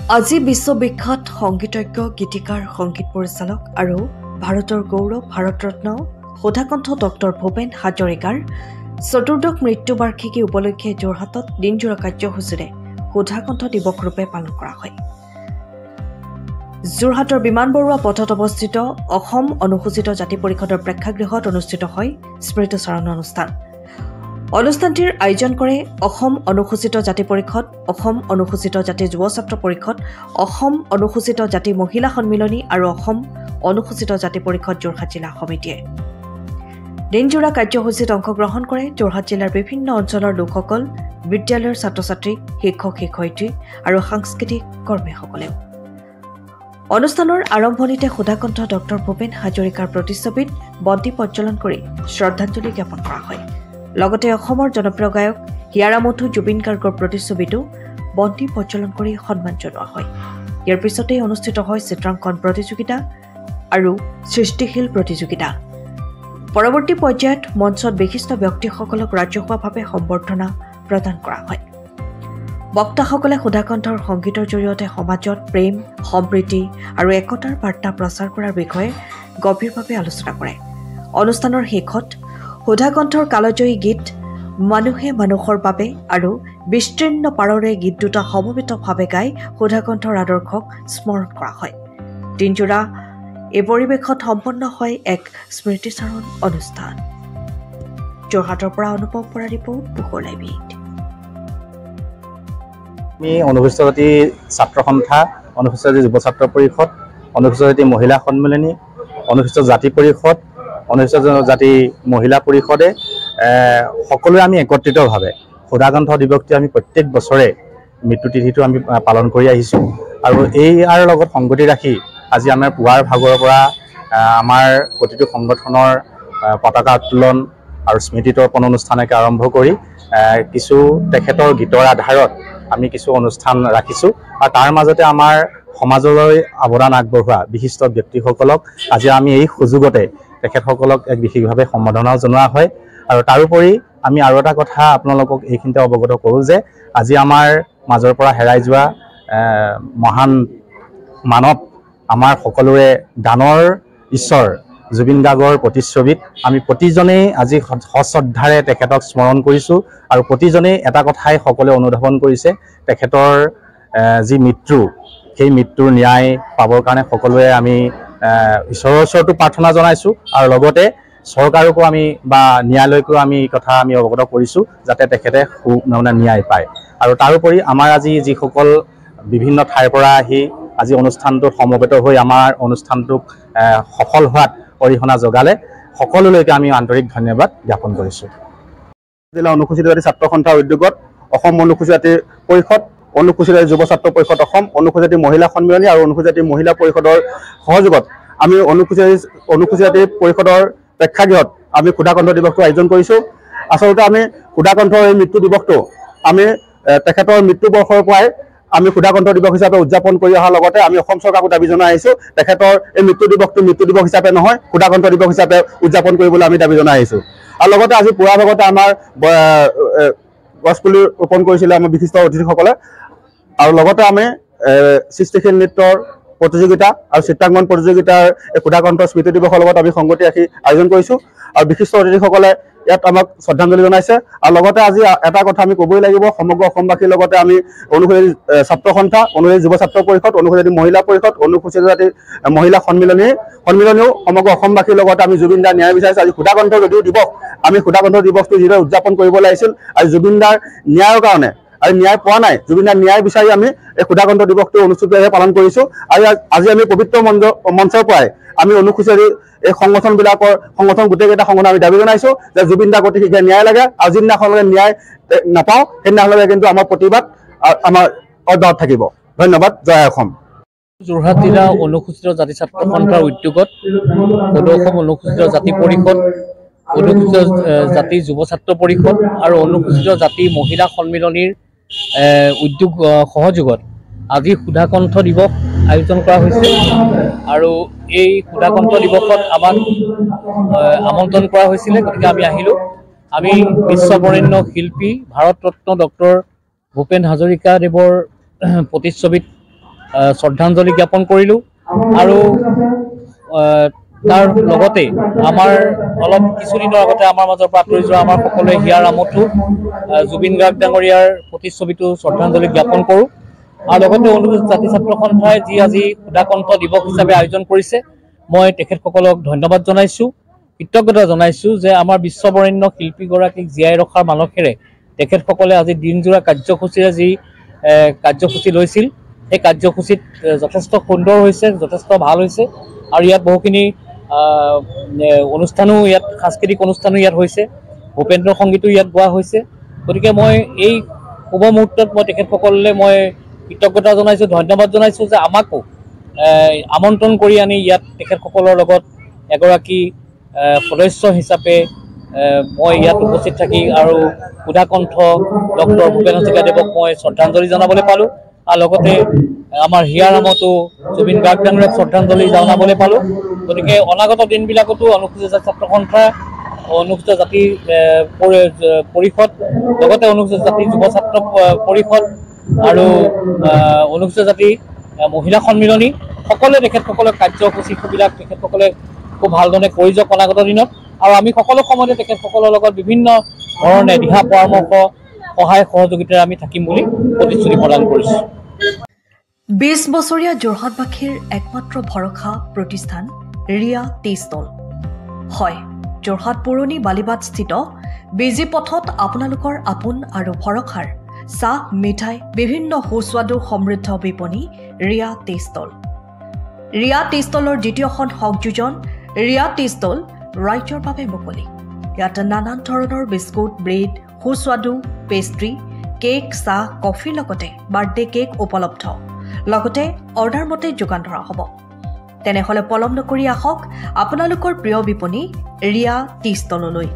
আজি বিশ্ববিখ্যাত সংগীতজ্ঞ গীতিকাৰ সংগীত পৰিচালক আৰু ভাৰতৰ গৌৰৱ ভাৰতৰত্ন সুধাকণ্ঠ ডক্টৰ ভূপেন হাজৰিকাৰ চতুৰ্দশ মৃত্যুবাৰ্ষিকী উপলক্ষে যোৰহাটত দিনজোৰা কাৰ্যসূচীৰে সুধাকণ্ঠ দিৱস ৰূপে পালন কৰা হয়। যোৰহাটৰ বিমান বৰুৱা পথত অৱস্থিত অসম অনুসূচিত জাতি পৰিষদৰ প্ৰেক্ষাগৃহত অনুষ্ঠিত হয় স্মৃতিচাৰণ অনুষ্ঠান। অনুষ্ঠানটিৰ আয়োজন কৰে অসম অনুসূচিত জাতি পৰিষদ, অসম অনুসূচিত জাতি যুৱ ছাত্ৰ পৰিষদ, অসম অনুসূচিত জাতি মহিলা সন্মিলনী আৰু অসম অনুসূচিত জাতি পৰিষদ যোৰহাট জিলা সমিতিয়ে। দিনজোৰা কাৰ্যসূচীত অংশগ্ৰহণ কৰে যোৰহাট জিলাৰ বিভিন্ন অঞ্চলৰ লোকসকল, বিদ্যালয়ৰ ছাত্ৰ ছাত্ৰী, শিক্ষক শিক্ষয়িত্ৰী আৰু সাংস্কৃতিক কৰ্মীসকলেও। অনুষ্ঠানৰ আৰম্ভণিতে সুধাকণ্ঠ ডক্টৰ ভূপেন হাজৰিকাৰ প্ৰতিচ্ছবিত বন্তি প্ৰজ্বলন কৰি শ্ৰদ্ধাঞ্জলি জ্ঞাপন কৰা হয়। লগতে অসমৰ জনপ্ৰিয় গায়ক হিয়াৰা মথু জুবিন গাৰ্গৰ প্ৰতিচ্ছবিতো বন্তি প্ৰজ্বলন কৰি সন্মান জনোৱা হয়। ইয়াৰ পিছতেই অনুষ্ঠিত হয় চিত্ৰাংকন প্ৰতিযোগিতা আৰু সৃষ্টিশীল প্ৰতিযোগিতা। পৰৱৰ্তী পৰ্যায়ত মঞ্চত বিশিষ্ট ব্যক্তিসকলক ৰাজহুৱাভাৱে সম্বৰ্ধনা প্ৰদান কৰা হয়। বক্তাসকলে সুধাকণ্ঠৰ সংগীতৰ জৰিয়তে সমাজত প্ৰেম, সম্প্ৰীতি আৰু একতাৰ বাৰ্তা প্ৰচাৰ কৰাৰ বিষয়ে গভীৰভাৱে আলোচনা কৰে। অনুষ্ঠানৰ শেষত সুধাকণ্ঠৰ কালজয়ী গীত মানুহে মানুহৰ বাবে আৰু বিস্তীৰ্ণ পাৰৰে গীত দুটা সমবেতভাৱে গাই সুধাকণ্ঠৰ আদৰ্শক স্মৰণ কৰা হয়। দিনজোৰা এই পৰিৱেশত সম্পন্ন হয় এক স্মৃতিচাৰণ অনুষ্ঠান। যোৰহাটৰ পৰা অনুপম বৰা ৰিপৰ্ট, পোহৰ লাইভ। আমি অনুসূচিত জাতি ছাত্ৰ সন্থা, অনুসূচিত জাতি যুৱ ছাত্ৰ পৰিষদ, অনুসূচিত জাতি মহিলা সন্মিলনী, অনুসূচিত জাতি পৰিষদ, অনুসূচিত জাতি মহিলা পৰিষদে সকলোৱে আমি একত্ৰিতভাৱে সুধাকণ্ঠ দিৱসটি আমি প্ৰত্যেক বছৰে মৃত্যু তিথিটো আমি পালন কৰি আহিছোঁ। আৰু ইয়াৰ লগত সংগতি ৰাখি আজি আমাৰ পুৱাৰ ভাগৰ পৰা আমাৰ প্ৰতিটো সংগঠনৰ পতাকা উত্তোলন আৰু স্মৃতিতৰ্পণ অনুষ্ঠানকে আৰম্ভ কৰি কিছু তেখেতৰ গীতৰ আধাৰত আমি কিছু অনুষ্ঠান ৰাখিছোঁ। আৰু তাৰ মাজতে আমাৰ সমাজলৈ অৱদান আগবঢ়োৱা বিশিষ্ট ব্যক্তিসকলক আজি আমি এই সুযোগতে তেখেতসকলক এক বিশেষভাৱে সম্বৰ্ধনাও জনোৱা হয়। আৰু তাৰোপৰি আমি আৰু এটা কথা আপোনালোকক এইখিনিতে অৱগত কৰোঁ যে আজি আমাৰ মাজৰ পৰা হেৰাই যোৱা মহান মানৱ, আমাৰ সকলোৰে গানৰ ঈশ্বৰ জুবিন গাৰ্গৰ প্ৰতিচ্ছবিত আমি প্ৰতিজনেই আজি সশ্ৰদ্ধাৰে তেখেতক স্মৰণ কৰিছোঁ। আৰু প্ৰতিজনেই এটা কথাই সকলোৱে অনুধাৱন কৰিছে, তেখেতৰ যি মৃত্যু, সেই মৃত্যুৰ ন্যায় পাবৰ কাৰণে সকলোৱে আমি ঈশ্বৰৰ ওচৰতো প্ৰাৰ্থনা জনাইছোঁ। আৰু লগতে চৰকাৰকো আমি বা ন্যায়ালয়কো আমি এই কথা আমি অৱগত কৰিছোঁ যাতে তেখেতে ন্যায় পায়। আৰু তাৰোপৰি আমাৰ আজি যিসকল বিভিন্ন ঠাইৰ পৰা আহি আজি অনুষ্ঠানটোত সমবেত হৈ আমাৰ অনুষ্ঠানটোক সফল হোৱাত অৰিহণা যোগালে, সকলোলৈকে আমি আন্তৰিক ধন্যবাদ জ্ঞাপন কৰিছোঁ। জিলা অনুসূচিত জাতি ছাত্ৰ সন্থাৰ উদ্যোগত অসম অনুসূচিত জাতি পৰিষদ, অনুসূচিত জাতি যুৱ ছাত্ৰ পৰিষদ অসম, অনুসূচিত জাতি মহিলা সন্মিলনী আৰু অনুসূচিত জাতি মহিলা পৰিষদৰ সহযোগত আমি অনুসূচিত জাতি পৰিষদৰ প্ৰেক্ষাগৃহত আমি সুধাকণ্ঠ দিৱসটো আয়োজন কৰিছোঁ। আচলতে আমি সুধাকণ্ঠৰ এই মৃত্যু দিৱসটো আমি তেখেতৰ মৃত্যুবৰ্ষৰ পৰাই আমি সুধাকণ্ঠ দিৱস হিচাপে উদযাপন কৰি অহাৰ লগতে আমি অসম চৰকাৰকো দাবী জনাই আহিছোঁ তেখেতৰ এই মৃত্যু দিৱসটো মৃত্যু দিৱস হিচাপে নহয়, সুধাকণ্ঠ দিৱস হিচাপে উদযাপন কৰিবলৈ আমি দাবী জনাই আহিছোঁ। আৰু লগতে আজি পুৱাৰ ভাগতে আমাৰ গছপুলি ৰোপণ কৰিছিলে আমাৰ বিশিষ্ট অতিথিসকলে। আৰু লগতে আমি সৃষ্টিশীল নৃত্যৰ প্ৰতিযোগিতা আৰু চিত্ৰাংকন প্ৰতিযোগিতাৰ এই সুধাকণ্ঠ স্মৃতি দিৱসৰ লগত আমি সংগতি ৰাখি আয়োজন কৰিছোঁ। আৰু বিশিষ্ট অতিথিসকলে ইয়াত আমাক শ্ৰদ্ধাঞ্জলি জনাইছে। আৰু লগতে আজি এটা কথা আমি ক'বই লাগিব, সমগ্ৰ অসমবাসীৰ লগতে আমি অনুসূচিত ছাত্ৰ সন্থা, অনুসূচিত যুৱ ছাত্ৰ পৰিষদ, অনুসূচিত জাতি মহিলা পৰিষদ, অনুসূচিত জাতি মহিলা সন্মিলনীও সমগ্ৰ অসমবাসীৰ লগতে আমি জুবিন দাৰ ন্যায় বিচাৰিছোঁ। আজি সুধাকণ্ঠ যদিও দিৱস, আমি সুধাকণ্ঠ দিৱসটো যিদৰে উদযাপন কৰিব লাগিছিল, আজি জুবিন দাৰ ন্যায়ৰ কাৰণে আৰু ন্যায় পোৱা নাই, জুবিন দাৰ ন্যায় বিচাৰি আমি এই সুধাকণ্ঠ দিৱসটো অনুষ্ঠিতভাৱে পালন কৰিছোঁ। আৰু আজি আমি পবিত্ৰ মঞ্চৰ পৰাই আমি অনুসূচিত এই সংগঠন গোটেইকেইটা সংগঠন আমি দাবী জনাইছোঁ যে জুবিন দাৰ অতি শীঘ্ৰে ন্যায় লাগে। আৰু যিদিনাখনলৈকে ন্যায় নাপাওঁ সেইদিনাখনলৈকে কিন্তু আমাৰ প্ৰতিবাদ আমাৰ অব্যাহত থাকিব। ধন্যবাদ। জয় অসম। যোৰহাট জিলা অনুসূচিত জাতি ছাত্ৰ সন্থাৰ উদ্যোগত অসম অনুসূচিত জাতি পৰিষদ, অনুসূচিত জাতি যুৱ ছাত্ৰ পৰিষদ আৰু অনুসূচিত জাতি মহিলা সন্মিলনীৰ উদ্যোগ সহযোগত আজি সুধাকণ্ঠ দিৱস আয়োজন কৰা হৈছে। আৰু এই সুধাকণ্ঠ দিৱসত আমাক আমন্ত্ৰণ কৰা হৈছিলে, গতিকে আমি আহিলোঁ। আমি বিশ্ববৰেণ্য শিল্পী ভাৰতৰত্ন ডক্টৰ ভূপেন হাজৰিকা দেৱৰ প্ৰতিচ্ছবিত শ্ৰদ্ধাঞ্জলি জ্ঞাপন কৰিলোঁ আৰু তাৰ লগতে আমাৰ অলপ কিছুদিনৰ আগতে আমাৰ মাজৰ পৰা আঁতৰি যোৱা আমাৰ সকলোৱে হিয়াৰ আমঠু জুবিন গাৰ্গ ডাঙৰীয়াৰ প্ৰতিচ্ছবিটো শ্ৰদ্ধাঞ্জলি জ্ঞাপন কৰোঁ আৰু লগতে অনুসূচিত জাতি ছাত্ৰ সন্থাই যি আজি সুধাকণ্ঠ দিৱস হিচাপে আয়োজন কৰিছে মই তেখেতসকলক ধন্যবাদ জনাইছোঁ কৃতজ্ঞতা জনাইছোঁ যে আমাৰ বিশ্ববৰেণ্য শিল্পীগৰাকীক জীয়াই ৰখাৰ মানসেৰে তেখেতসকলে আজি দিনজোৰা কাৰ্যসূচীৰে যি কাৰ্যসূচী লৈছিল সেই কাৰ্যসূচীত যথেষ্ট সুন্দৰ হৈছে যথেষ্ট ভাল হৈছে আৰু ইয়াত বহুখিনি অনুষ্ঠানো ইয়াত সাংস্কৃতিক অনুষ্ঠানো ইয়াত হৈছে ভূপেন্দ্ৰ সংগীতো ইয়াত গোৱা হৈছে গতিকে মই এই শুভ মুহূৰ্তত মই তেখেতসকললৈ মই কৃতজ্ঞতা জনাইছোঁ ধন্যবাদ জনাইছোঁ যে আমাকো আমন্ত্ৰণ কৰি আনি ইয়াত তেখেতসকলৰ লগত এগৰাকী সদস্য হিচাপে মই ইয়াত উপস্থিত থাকি আৰু সুধাকণ্ঠ ডক্টৰ ভূপেন হাজৰিকাদেৱক মই শ্ৰদ্ধাঞ্জলি জনাবলৈ পালোঁ আৰু লগতে আমাৰ হিয়াৰ আমঠু জুবিন গাৰ্গ ডাঙৰীয়াক শ্ৰদ্ধাঞ্জলি জনাবলৈ পালোঁ গতিকে অনাগত দিনবিলাকতো অনুসূচিত জাতি ছাত্ৰ সন্থা অনুসূচিত জাতি পৰিষদ লগতে অনুসূচিত জাতি যুৱ ছাত্ৰ পৰিষদ আৰু অনুসূচিত জাতি মহিলা সন্মিলনী সকলোৱে তেখেতসকলৰ কাৰ্যসূচীবিলাক তেখেতসকলে খুব ভালধৰণে কৰি যাওক অনাগত দিনত আৰু আমি সকলো সময়তে তেখেতসকলৰ লগত বিভিন্ন ধৰণে দিহা পৰামৰ্শ সহায় সহযোগিতাৰে আমি থাকিম বুলি প্ৰতিশ্ৰুতি প্ৰদান কৰিছোঁ 20 বছৰীয়া যোৰহাটবাসীৰ একমাত্ৰ ভৰসা প্ৰতিষ্ঠান ৰিয়া টি ষ্টল হয় যোৰহাট পুৰণি বালিবাট স্থিত বিজি পথত আপোনালোকৰ আপোন আৰু ভৰসাৰ চাহ মিঠাই বিভিন্ন সুস্বাদু সমৃদ্ধ বিপণী Riya tea stall Riya tea ষ্টলৰ দ্বিতীয়খন সংযোজন ৰিয়া টি ষ্টল ৰাইজৰ বাবে মুকলি ইয়াত নানান ধৰণৰ বিস্কুট ব্ৰেড সুস্বাদু পেষ্ট্ৰি কেক চাহ কফিৰ লগতে বাৰ্থডে কেক উপলব্ধ লগতে অৰ্ডাৰ মতে যোগান ধৰা হ'ব তেনেহলে পলম নকৰি আহক আপোনালোকৰ প্ৰিয় বিপণী ৰিয়া টি ষ্টললৈ